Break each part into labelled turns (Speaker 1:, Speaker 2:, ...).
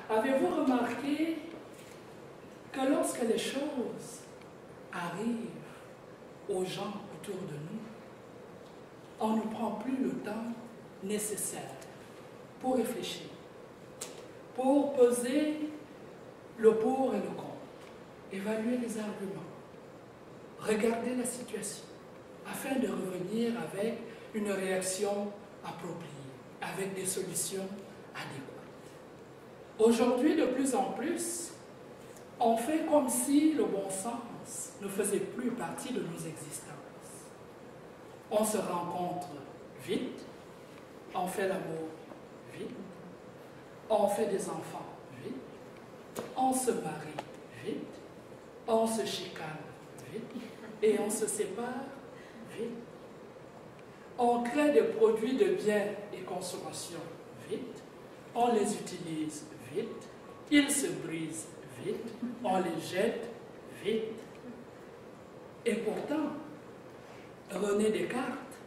Speaker 1: Avez-vous remarqué que lorsque les choses arrivent aux gens autour de nous, on ne prend plus le temps nécessaire pour réfléchir, pour peser le pour et le contre, évaluer les arguments, regarder la situation, afin de revenir avec une réaction appropriée, avec des solutions adéquates. Aujourd'hui, de plus en plus, on fait comme si le bon sens ne faisait plus partie de nos existences. On se rencontre vite, on fait l'amour vite, on fait des enfants vite, on se marie vite, on se chicane vite et on se sépare vite. On crée des produits de biens et consommation vite, on les utilise vite, ils se brisent vite, on les jette vite. Et pourtant, René Descartes,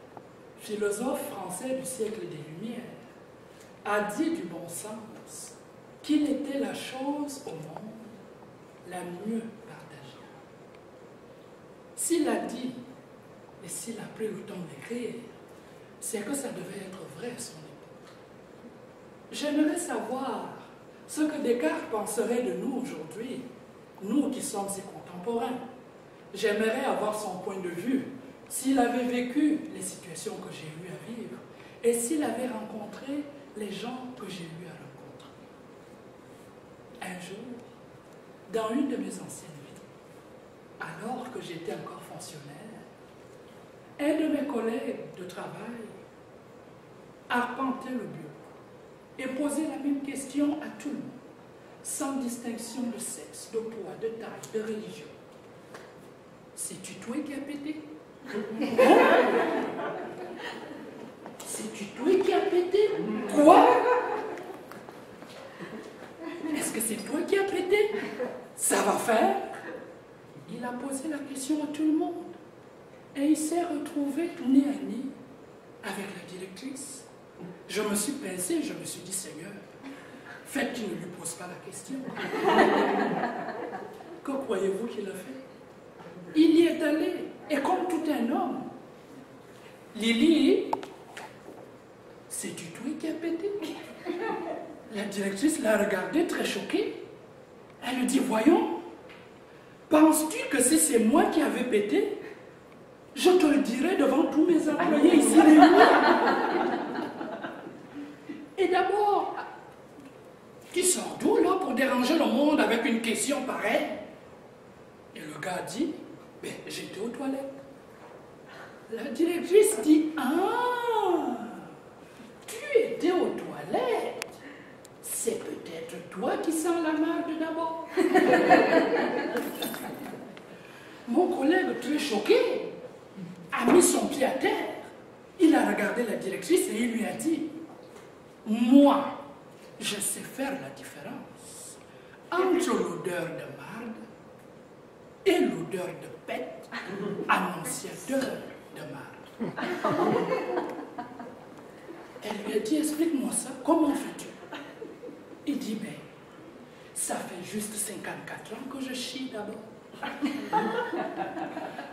Speaker 1: philosophe français du siècle des Lumières, a dit du bon sens qu'il était la chose au monde la mieux partagée. S'il a dit, et s'il a pris le temps d'écrire, c'est que ça devait être vrai à son époque. J'aimerais savoir ce que Descartes penserait de nous aujourd'hui, nous qui sommes ses contemporains. J'aimerais avoir son point de vue, s'il avait vécu les situations que j'ai eu à vivre, et s'il avait rencontré les gens que j'ai eu à rencontrer. Un jour, dans une de mes anciennes vies, alors que j'étais encore fonctionnaire, un de mes collègues de travail arpentait le bureau et posait la même question à tout le monde, sans distinction de sexe, de poids, de taille, de religion. C'est-tu toi qui as pété? C'est-tu toi qui as pété? Quoi? Est-ce que c'est toi qui as pété? Ça va faire? Il a posé la question à tout le monde. Et il s'est retrouvé nez à nez avec la directrice. Je me suis pincé, je me suis dit, Seigneur, faites qu'il ne lui pose pas la question. Que croyez-vous qu'il a fait? Il y est allé, et comme tout un homme, Lily, c'est-tu toi qui as pété? La directrice l'a regardé très choquée. Elle lui dit, voyons, penses-tu que si c'est moi qui avais pété, je te le dirai devant tous mes employés ici réunis? Et d'abord, tu sors d'où là pour déranger le monde avec une question pareille? Et le gars dit, ben, j'étais aux toilettes. La directrice dit, ah, tu étais aux toilettes. C'est peut-être toi qui sens la marde d'abord. Mon collègue, très choqué, a mis son pied à terre. Il a regardé la directrice et il lui a dit, moi, je sais faire la différence entre l'odeur de marde et l'odeur de pète annonciateur de marde. Elle lui a dit, explique-moi ça, comment fais-tu? Il dit, ben, ça fait juste 54 ans que je chie d'abord.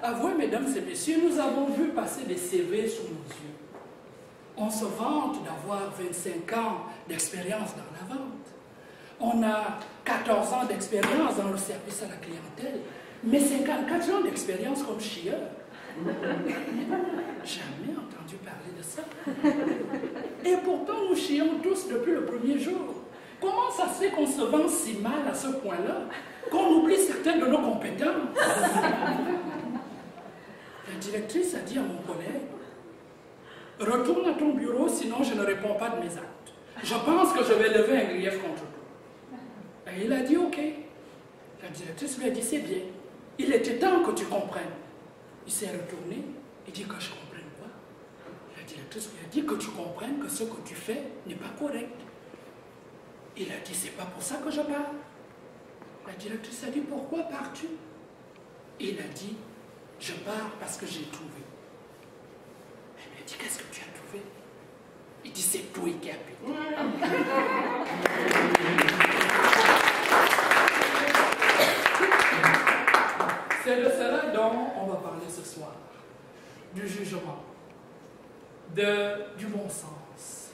Speaker 1: Avouez, mesdames et messieurs, nous avons vu passer des CV sous nos yeux. On se vante d'avoir 25 ans d'expérience dans la vente. On a 14 ans d'expérience dans le service à la clientèle, mais 54 ans d'expérience comme chieur. Jamais entendu parler de ça. Et pourtant, nous chions tous depuis le premier jour. Comment ça se fait qu'on se vend si mal à ce point-là, qu'on oublie certaines de nos compétences? La directrice a dit à mon collègue, retourne à ton bureau, sinon je ne réponds pas de mes actes. Je pense que je vais lever un grief contre toi. Et il a dit, ok. La directrice lui a dit, c'est bien. Il était temps que tu comprennes. Il s'est retourné, il dit que je comprenne quoi? La directrice lui a dit que tu comprennes que ce que tu fais n'est pas correct. Il a dit, c'est pas pour ça que je pars. La directrice a dit, pourquoi pars-tu? Il a dit, je pars parce que j'ai trouvé. Elle lui a dit, qu'est-ce que tu as trouvé? Il dit, c'est toi qui as pété. jugement, du bon sens.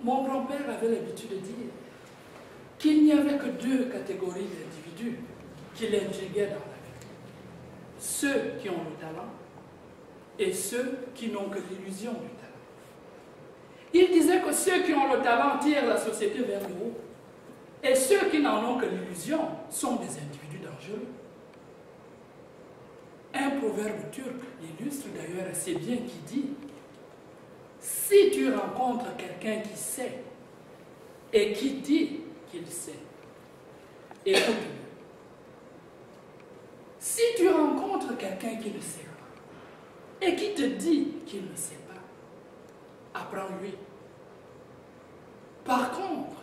Speaker 1: Mon grand-père avait l'habitude de dire qu'il n'y avait que deux catégories d'individus qui l'intriguaient dans la vie. Ceux qui ont le talent et ceux qui n'ont que l'illusion du talent. Il disait que ceux qui ont le talent tirent la société vers le haut et ceux qui n'en ont que l'illusion sont des individus dangereux. Un proverbe turc l'illustre d'ailleurs assez bien qui dit « Si tu rencontres quelqu'un qui sait et qui dit qu'il sait, écoute-le. Si tu rencontres quelqu'un qui ne sait pas et qui te dit qu'il ne sait pas, apprends-lui. Par contre,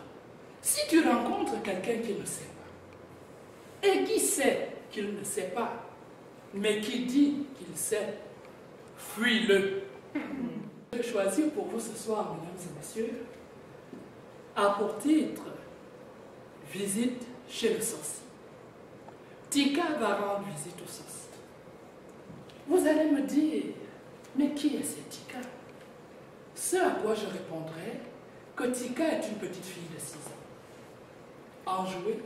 Speaker 1: si tu rencontres quelqu'un qui ne sait pas et qui sait qu'il ne sait pas, mais qui dit qu'il sait, fuis-le. » J'ai choisi pour vous ce soir, mesdames et messieurs, à pour titre « Visite chez le sorcier ». Tika va rendre visite au sorcier. Vous allez me dire, mais qui est cette Tika? Ce à quoi je répondrai que Tika est une petite fille de 6 ans. Enjouée,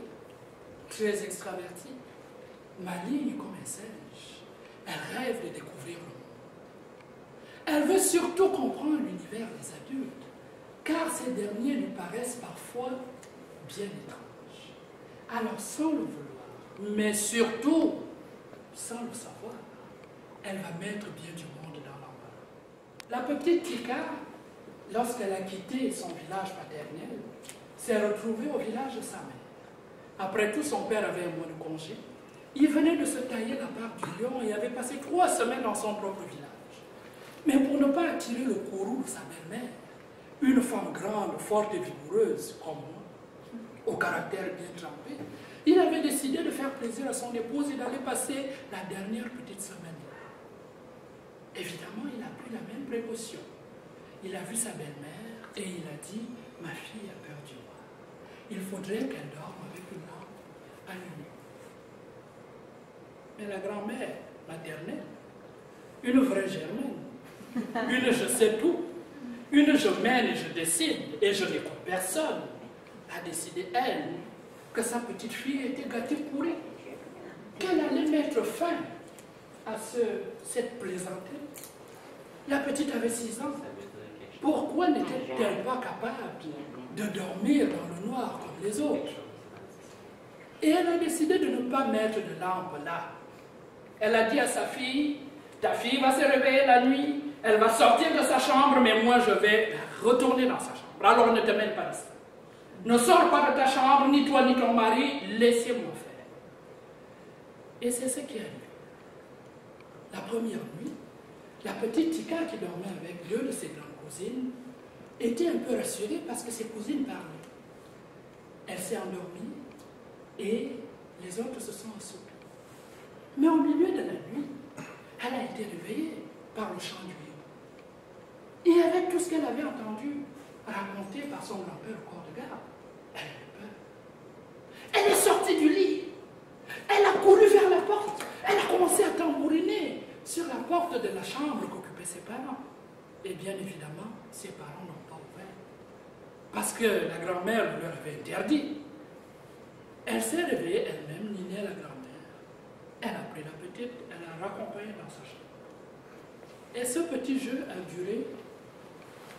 Speaker 1: très extravertie, maligne comme un singe. Elle rêve de découvrir le monde. Elle veut surtout comprendre l'univers des adultes, car ces derniers lui paraissent parfois bien étranges. Alors, sans le vouloir, mais surtout sans le savoir, elle va mettre bien du monde dans l'embarras. La petite Tika, lorsqu'elle a quitté son village paternel, s'est retrouvée au village de sa mère. Après tout, son père avait un mois de congé. Il venait de se tailler la barbe du lion et avait passé 3 semaines dans son propre village. Mais pour ne pas attirer le courroux de sa belle-mère, une femme grande, forte et vigoureuse comme moi, au caractère bien trempé, il avait décidé de faire plaisir à son épouse et d'aller passer la dernière petite semaine là. Évidemment, il a pris la même précaution. Il a vu sa belle-mère et il a dit « Ma fille a peur du noir. Il faudrait qu'elle dorme avec une lampe allumée. » Mais la grand-mère maternelle, une vraie germaine, une je sais tout, une je mène et je décide et je n'écoute personne, a décidé, elle, que sa petite fille était gâtée pourrie, qu'elle allait mettre fin à cette plaisanterie. La petite avait 6 ans. Pourquoi n'était-elle pas capable de dormir dans le noir comme les autres? Et elle a décidé de ne pas mettre de lampe là. Elle a dit à sa fille, ta fille va se réveiller la nuit, elle va sortir de sa chambre, mais moi je vais retourner dans sa chambre. Alors ne te mêle pas de ça. Ne sors pas de ta chambre, ni toi ni ton mari, laissez-moi faire. Et c'est ce qui est arrivé. La première nuit, la petite Tika qui dormait avec 2 de ses grandes cousines était un peu rassurée parce que ses cousines parlaient. Elle s'est endormie et les autres se sont assoupis. Mais au milieu de la nuit, elle a été réveillée par le chant du lion. Et avec tout ce qu'elle avait entendu raconté par son grand-père au corps de garde, elle avait peur. Elle est sortie du lit. Elle a couru vers la porte. Elle a commencé à tambouriner sur la porte de la chambre qu'occupaient ses parents. Et bien évidemment, ses parents n'ont pas ouvert. Parce que la grand-mère leur avait interdit. Elle s'est réveillée elle-même, Niné, la grand-mère. Elle a pris la petite, elle l'a raccompagnée dans sa chambre. Et ce petit jeu a duré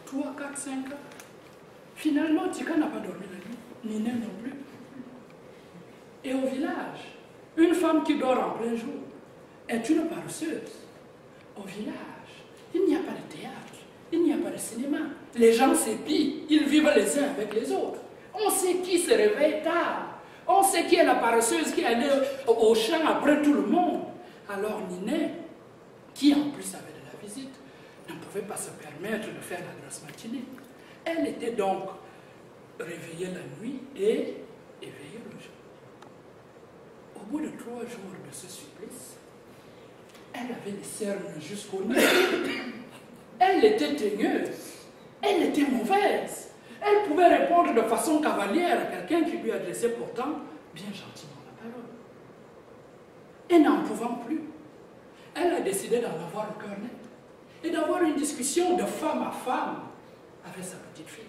Speaker 1: 3, 4, 5 ans. Finalement, Tika n'a pas dormi la nuit, Niné non plus. Et au village, une femme qui dort en plein jour est une paresseuse. Au village, il n'y a pas de théâtre, il n'y a pas de cinéma. Les gens s'épient, ils vivent les uns avec les autres. On sait qui se réveille tard. On sait qui est la paresseuse qui allait au champ après tout le monde. Alors Niné, qui en plus avait de la visite, ne pouvait pas se permettre de faire la grosse matinée. Elle était donc réveillée la nuit et éveillée le jour. Au bout de 3 jours de ce supplice, elle avait des cernes jusqu'au nez. Elle était teigneuse. Elle était mauvaise. Elle pouvait répondre de façon cavalière à quelqu'un qui lui adressait pourtant bien gentiment la parole. Et n'en pouvant plus, Elle a décidé d'en avoir le cœur net et d'avoir une discussion de femme à femme avec sa petite fille.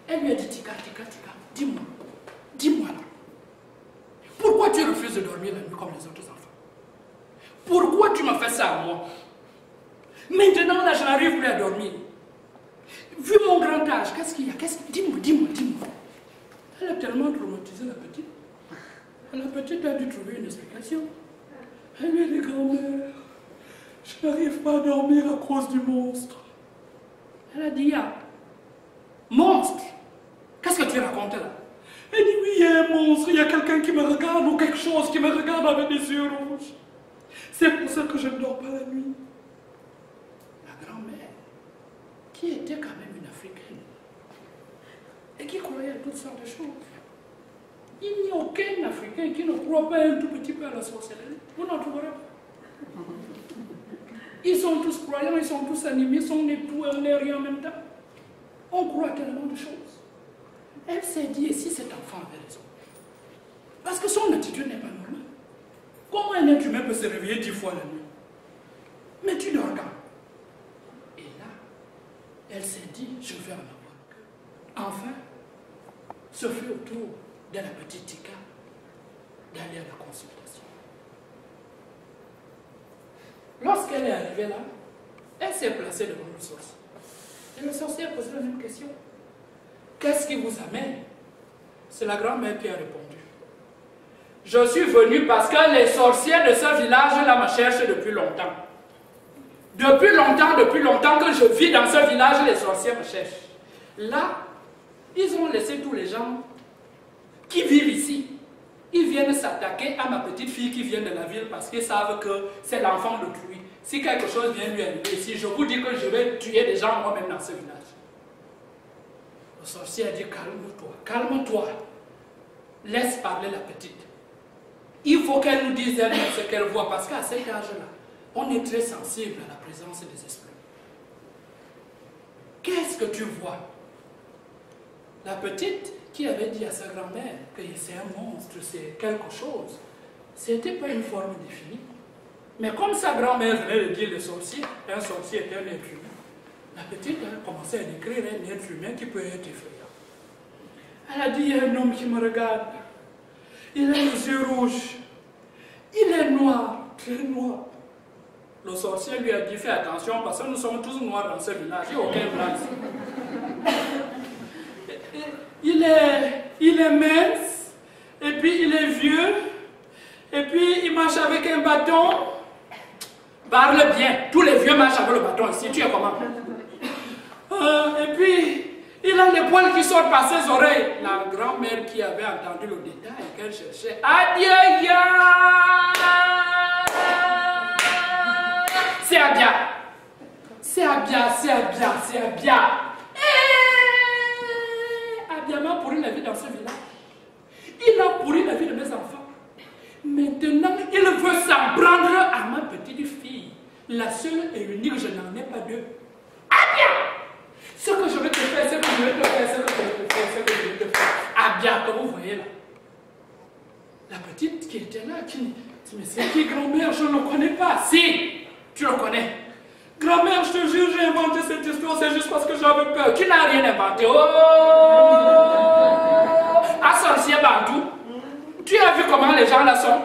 Speaker 1: Elle lui a dit, Tika, dis-moi, dis-moi là, pourquoi tu refuses de dormir la nuit comme les autres enfants? Pourquoi tu m'as fait ça à moi? Maintenant, là, je n'arrive plus à dormir. Vu mon grand âge, qu'est-ce qu'il y a? Dis-moi. Elle a tellement traumatisé la petite. La petite a dû trouver une explication. Elle lui a dit, grand-mère, je n'arrive pas à dormir à cause du monstre. Elle a dit, ah, monstre? Qu'est-ce que tu racontes là? Elle dit, oui, il y a un monstre, il y a quelqu'un qui me regarde ou quelque chose qui me regarde avec des yeux rouges. C'est pour ça que je ne dors pas la nuit. La grand-mère, qui était quand même une Africaine, et qui croyait à toutes sortes de choses. Il n'y a aucun Africain qui ne croit pas un tout petit peu à la sorcellerie. Vous n'en trouverez pas. Ils sont tous croyants, ils sont tous animés, on est tout et on n'est rien en même temps. On croit tellement de choses. Elle s'est dit, et si cet enfant avait raison? Parce que son attitude n'est pas normale. Comment un être humain peut se réveiller 10 fois la nuit? Mais tu le regardes. Et là, elle s'est dit, je vais en avoir le cœur. Enfin, ce fut au tour de la petite Tika d'aller à la consultation. Lorsqu'elle est arrivée là, elle s'est placée devant le sorcier. Et le sorcier a posé la même question. Qu'est-ce qui vous amène? C'est la grand-mère qui a répondu. Je suis venue parce que les sorciers de ce village-là me cherchent depuis longtemps. Depuis longtemps que je vis dans ce village, les sorciers me cherchent. Là, ils ont laissé tous les gens qui vivent ici. Ils viennent s'attaquer à ma petite fille qui vient de la ville parce qu'ils savent que c'est l'enfant d'autrui. Si quelque chose vient lui arriver ici, je vous dis que je vais tuer des gens moi-même dans ce village. Le sorcier a dit, calme-toi, calme-toi. Laisse parler la petite. Il faut qu'elle nous dise elle ce qu'elle voit parce qu'à cet âge-là, on est très sensible à la présence des esprits. Qu'est-ce que tu vois? La petite qui avait dit à sa grand-mère que c'est un monstre, c'est quelque chose, c'était pas une forme définie. Mais comme sa grand-mère venait de dire le sorcier, un sorcier est un être humain, la petite a commencé à décrire un être humain qui peut être effrayant. Elle a dit, il y a un homme qui me regarde, il a les yeux rouges, il est noir, très noir. Le sorcier lui a dit, fais attention parce que nous sommes tous noirs dans ce village, il n'y a aucun blanc ici. Il est mince, et puis il est vieux, et puis il marche avec un bâton. Parle bien, tous les vieux marchent avec le bâton ici, tu es comment? Et puis il a les poils qui sortent par ses oreilles. La grand-mère qui avait entendu le détail qu'elle cherchait, adieu, c'est Abia. C'est Abia, c'est Abia, c'est Abia. Abia m'a pourri la vie dans ce village. Il a pourri la vie de mes enfants. Maintenant, il veut s'en prendre à ma petite fille. La seule et unique, je n'en ai pas deux. Abia! Ce que je vais te faire, ce que je vais te faire, ce que je vais te faire, ce que je vais te faire. Abia, comme vous voyez là. La petite qui était là, qui dit, mais c'est qui grand-mère? Je ne le connais pas. Si, tu le connais. Grand-mère, je te jure, j'ai inventé cette histoire, c'est juste parce que j'avais peur. Tu n'as rien inventé. Oh! À sorcier Bantou. Tu as vu comment les gens là sont?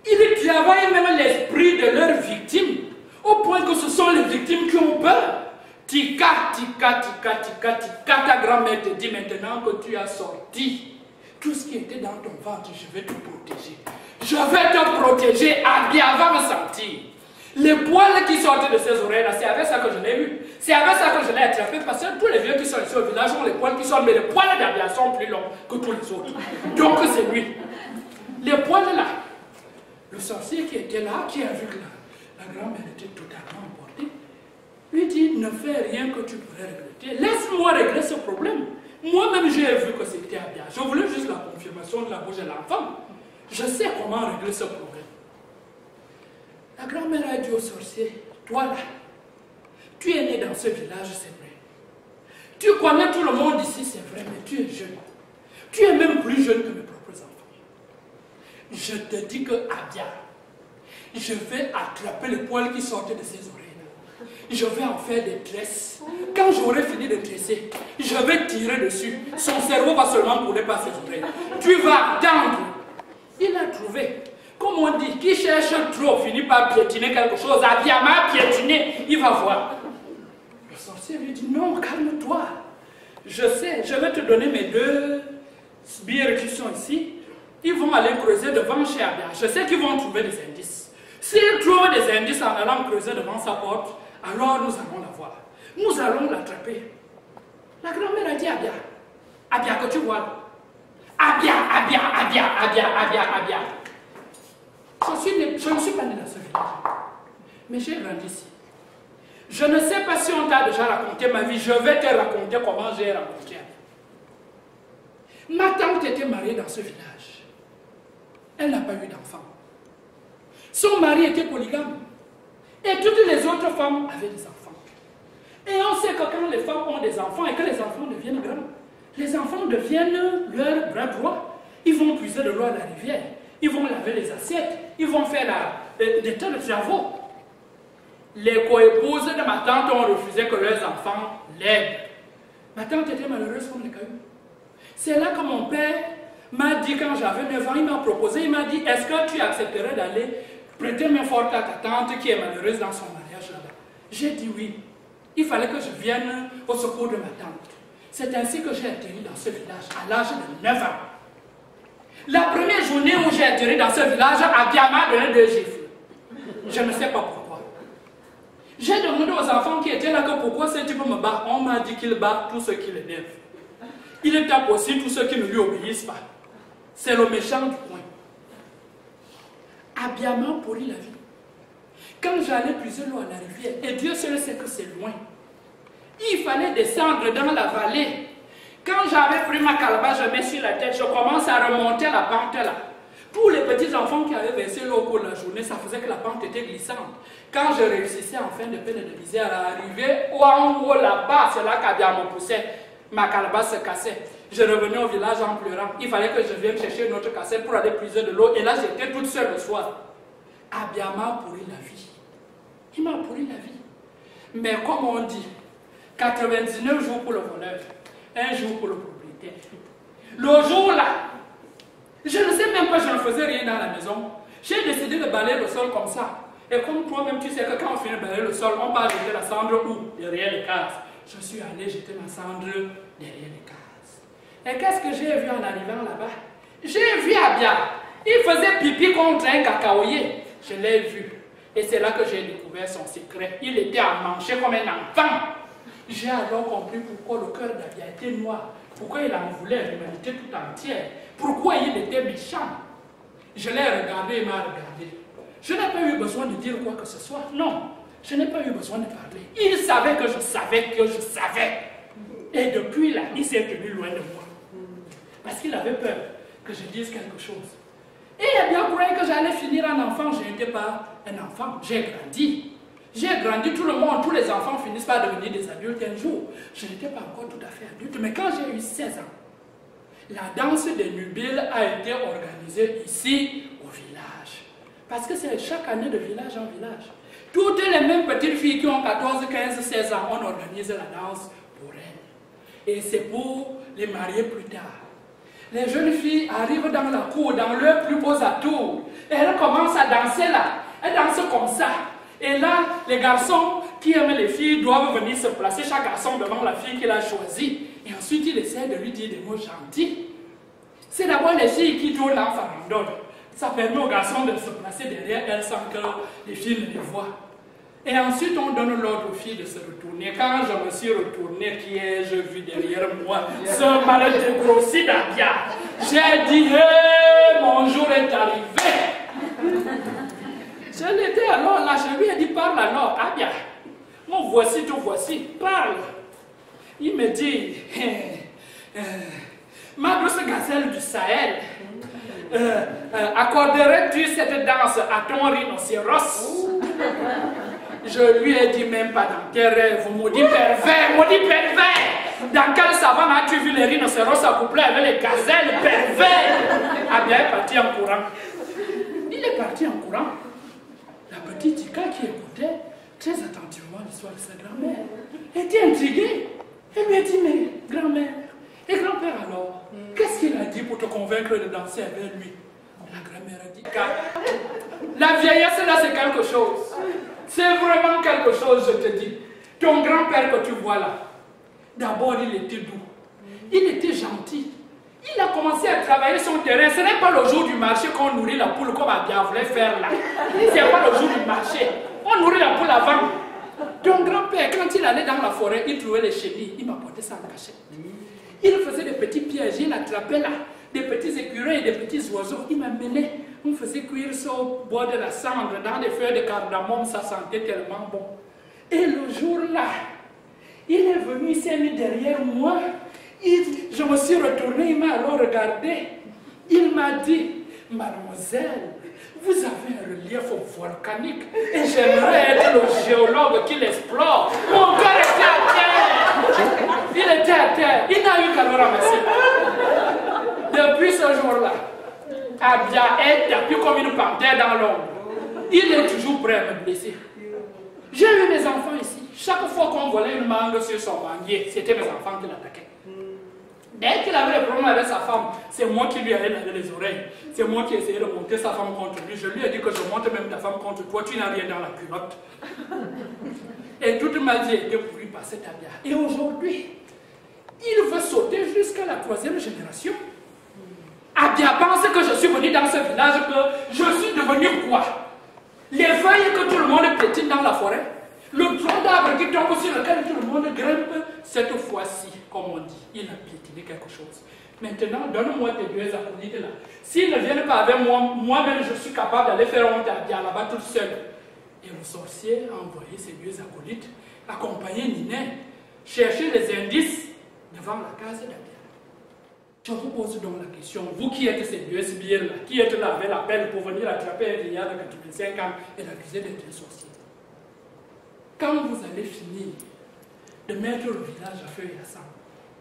Speaker 1: Ils travaillent même l'esprit de leurs victimes, au point que ce sont les victimes qui ont peur. Tika, ta grand-mère te dit maintenant que tu as sorti tout ce qui était dans ton ventre, je vais te protéger. Je vais te protéger, Abia va me sentir. Les poils qui sortent de ses oreilles, c'est avec ça que je l'ai eu. C'est avec ça que je l'ai attrapé, parce que tous les vieux qui sont ici au village ont les poils qui sortent, mais les poils d'Abia sont plus longs que tous les autres. Donc c'est lui. Les poils là, le sorcier qui était là, qui a vu que la grand-mère était totalement emportée, lui dit, ne fais rien que tu pourrais regretter. Laisse-moi régler ce problème. Moi-même, j'ai vu que c'était Abia. Je voulais juste la confirmation de la bouche de l'enfant. Je sais comment régler ce problème. La grand-mère a dit au sorcier, toi là, tu es né dans ce village, c'est vrai. Tu connais tout le monde ici, c'est vrai, mais tu es jeune. Tu es même plus jeune que mes propres enfants. Je te dis que Abia, je vais attraper les poils qui sortent de ses oreilles. Je vais en faire des tresses. Quand j'aurai fini de tresser, je vais tirer dessus. Son cerveau va seulement brûler par ses oreilles. Tu vas attendre. Il a trouvé. Comme on dit, qui cherche trop finit par piétiner quelque chose. Abiyama piétiner, il va voir. Le sorcier lui dit, non, calme-toi. Je sais, je vais te donner mes 2 sbires qui sont ici. Ils vont aller creuser devant chez Abia. Je sais qu'ils vont trouver des indices. S'ils trouvent des indices en allant creuser devant sa porte, alors nous allons la voir. Nous allons l'attraper. La grand-mère a dit Abia. Abia, que tu vois. Abia, Abia, Abia, Abia, Abia, Abia. Je ne suis pas née dans ce village. Mais j'ai grandi ici. Je ne sais pas si on t'a déjà raconté ma vie. Je vais te raconter comment j'ai rencontré Abia. Ma tante était mariée dans ce village. Elle n'a pas eu d'enfant. Son mari était polygame. Et toutes les autres femmes avaient des enfants. Et on sait que quand les femmes ont des enfants et que les enfants deviennent grands, les enfants deviennent leur bras droit. Ils vont puiser de l'eau à la rivière. Ils vont laver les assiettes. Ils vont faire des tas de travaux. Les coépouses de ma tante ont refusé que leurs enfants l'aident. Ma tante était malheureuse comme les cailloux. C'est là que mon père m'a dit, quand j'avais 9 ans, il m'a proposé, il m'a dit, est-ce que tu accepterais d'aller prêter main forte à ta tante qui est malheureuse dans son mariage là-bas? J'ai dit oui. Il fallait que je vienne au secours de ma tante. C'est ainsi que j'ai atterri dans ce village à l'âge de 9 ans. La première journée où j'ai atterri dans ce village, Abia m'a donné 2 gifles. Je ne sais pas pourquoi. J'ai demandé aux enfants qui étaient là que pourquoi ce type me bat. On m'a dit qu'il bat tous ceux qui l'énervent. Il tape aussi tous ceux qui ne lui obéissent pas. C'est le méchant du coin. Abia m'a pourri la vie. Quand j'allais puiser l'eau à la rivière, et Dieu seul sait que c'est loin, il fallait descendre dans la vallée. Quand j'avais pris ma calebasse, je mets sur la tête, je commence à remonter la pente là. Tous les petits enfants qui avaient versé l'eau pour la journée, ça faisait que la pente était glissante. Quand je réussissais en fin de peine et de misère à arriver en haut là-bas, c'est là qu'Abia me poussait, ma calebasse se cassait. Je revenais au village en pleurant. Il fallait que je vienne chercher une autre cassette pour aller puiser de l'eau. Et là, j'étais toute seule le soir. Abia m'a pourri la vie. Il m'a pourri la vie. Mais comme on dit, 99 jours pour le voleur, 1 jour pour le propriétaire. Le jour là, je ne sais même pas, je ne faisais rien dans la maison. J'ai décidé de balayer le sol comme ça. Et comme toi-même, tu sais que quand on finit de balayer le sol, on part jeter la cendre où? Derrière les cases. Je suis allé jeter ma cendre derrière les cases. Et qu'est-ce que j'ai vu en arrivant là-bas? J'ai vu Abia. Il faisait pipi contre un cacaoyer. Je l'ai vu. Et c'est là que j'ai découvert son secret. Il était à manger comme un enfant. J'ai alors compris pourquoi le cœur d'Abia était noir. Pourquoi il en voulait à l'humanité tout entière. Pourquoi il était méchant. Je l'ai regardé, il m'a regardé. Je n'ai pas eu besoin de dire quoi que ce soit. Non, je n'ai pas eu besoin de parler. Il savait que je savais que je savais. Et depuis là, il s'est tenu loin de moi. Parce qu'il avait peur que je dise quelque chose. Et il a bien cru que j'allais finir un enfant. Je n'étais pas un enfant. J'ai grandi. J'ai grandi, tout le monde, tous les enfants finissent par devenir des adultes un jour. Je n'étais pas encore tout à fait adulte. Mais quand j'ai eu 16 ans, la danse des nubiles a été organisée ici au village. Parce que c'est chaque année de village en village. Toutes les mêmes petites filles qui ont 14, 15, 16 ans, on organise la danse pour elles. Et c'est pour les marier plus tard. Les jeunes filles arrivent dans la cour, dans leurs plus beaux atours. Et elles commencent à danser là. Elles dansent comme ça. Et là, les garçons qui aiment les filles doivent venir se placer, chaque garçon devant la fille qu'il a choisie. Et ensuite, il essaie de lui dire des mots gentils. C'est d'abord les filles qui tournent en farandole. Ça permet aux garçons de se placer derrière elles sans que les filles ne les voient. Et ensuite, on donne l'ordre aux filles de se retourner. Quand je me suis retourné, qui ai-je vu derrière moi? Ce malin dégrossi d'Abia. J'ai dit, hey, mon jour est arrivé. Je l'étais alors là, je lui ai dit, parle alors, Abia. Mon voici, tout voici, parle. Il me dit, ma douce gazelle du Sahel, accorderais-tu cette danse à ton rhinocéros? Je lui ai dit, même pas dans tes rêves, maudit pervers, maudit pervers. Dans quelle savane as-tu vu les rhinocéros accoupler avec les gazelles, pervers? Abia est parti en courant. Il est parti en courant. petit Tika qui écoutait très attentivement l'histoire de sa grand-mère était intrigué. Elle lui a dit, mais grand-mère, et grand-père alors, qu'est-ce qu'il a dit pour te convaincre de danser avec lui? La grand-mère a dit, la vieillesse là c'est quelque chose. C'est vraiment quelque chose, je te dis. Ton grand-père que tu vois là, d'abord il était doux, il était gentil. Il a commencé à travailler son terrain. Ce n'est pas le jour du marché qu'on nourrit la poule comme Abia voulait faire là. Ce n'est pas le jour du marché. On nourrit la poule avant. Ton grand-père, quand il allait dans la forêt, il trouvait les chenilles. Il m'apportait ça en cachette. Il faisait des petits pièges. Il attrapait là des petits écureuils, des petits oiseaux. Il m'amenait. On faisait cuire ça au bois de la cendre, dans des feuilles de cardamome. Ça sentait tellement bon. Et le jour-là, il est venu, il s'est mis derrière moi. Je me suis retourné, il m'a alors regardé. Il m'a dit, mademoiselle, vous avez un relief volcanique et j'aimerais être le géologue qui l'explore. Mon cœur était à terre. Il était à terre. Il n'a eu qu'à le ramasser. Depuis ce jour-là, Abia est tapis comme une panthère dans l'ombre. Il est toujours prêt à me blesser. J'ai eu mes enfants ici. Chaque fois qu'on volait une mangue sur son manguier, c'était mes enfants qui l'attaquaient. Dès qu'il avait le problème avec sa femme, c'est moi qui lui allais laver les oreilles. C'est moi qui essayais de monter sa femme contre lui. Je lui ai dit que je monte même ta femme contre toi, tu n'as rien dans la culotte. Et toute ma vie était pourrie par cet Abia. Et aujourd'hui, il veut sauter jusqu'à la 3e génération. Abia pense que je suis venu dans ce village, que je suis devenu quoi? Les feuilles que tout le monde pétine dans la forêt, le tronc d'arbre qui tombe sur lequel tout le monde grimpe, cette fois-ci, comme on dit, il a piétiné quelque chose. Maintenant, donne-moi tes 2 acolytes là. S'ils ne viennent pas avec moi, moi-même je suis capable d'aller faire honte à Abia là-bas toute seule. Et le sorcier a envoyé ses 2 acolytes, accompagner Niné, chercher les indices devant la case d'Abia. Je vous pose donc la question, vous qui êtes ces 2 sbires là, qui êtes là avec la pelle pour venir attraper un vieillard de 85 ans et l'accuser d'être un sorcier. Quand vous allez finir de mettre le village à feu et à sang,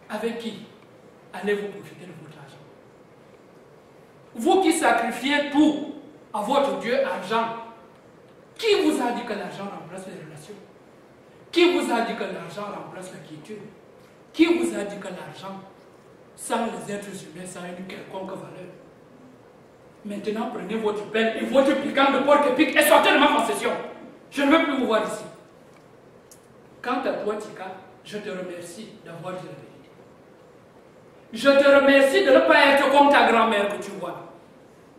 Speaker 1: avec qui allez-vous profiter de votre argent? Vous qui sacrifiez tout à votre Dieu argent, qui vous a dit que l'argent remplace les relations? Qui vous a dit que l'argent remplace la quiétude? Qui vous a dit que l'argent, sans les êtres humains, ça a une quelconque valeur? Maintenant, prenez votre pelle et votre piquant de porc épic et sortez de ma concession. Je ne veux plus vous voir ici. Quant à toi, Tika, je te remercie d'avoir dit la vérité. Je te remercie de ne pas être comme ta grand-mère que tu vois.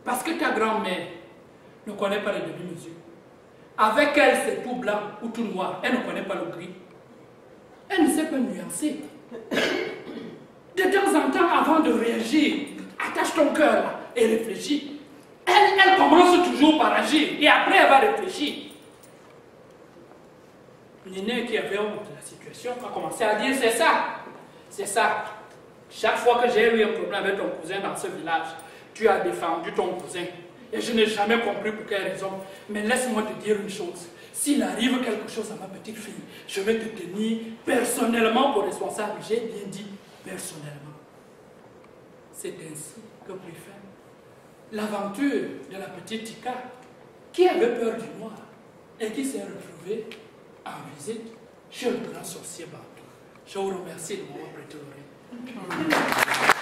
Speaker 1: Parce que ta grand-mère ne connaît pas les demi-mesures. Avec elle, c'est tout blanc ou tout noir. Elle ne connaît pas le gris. Elle ne sait pas nuancer. De temps en temps, avant de réagir, attache ton cœur là et réfléchis. Elle commence toujours par agir et après elle va réfléchir. Niné, qui avait honte de la situation, a commencé à dire, c'est ça, c'est ça. Chaque fois que j'ai eu un problème avec ton cousin dans ce village, tu as défendu ton cousin. Et je n'ai jamais compris pour quelle raison. Mais laisse-moi te dire une chose. S'il arrive quelque chose à ma petite fille, je vais te tenir personnellement pour responsable. J'ai bien dit personnellement. C'est ainsi que prit fin l'aventure de la petite Tika, qui avait peur du noir et qui s'est retrouvée en visite chez le grand sorcier Bantou. Je vous remercie de m'avoir prêté l'oreille.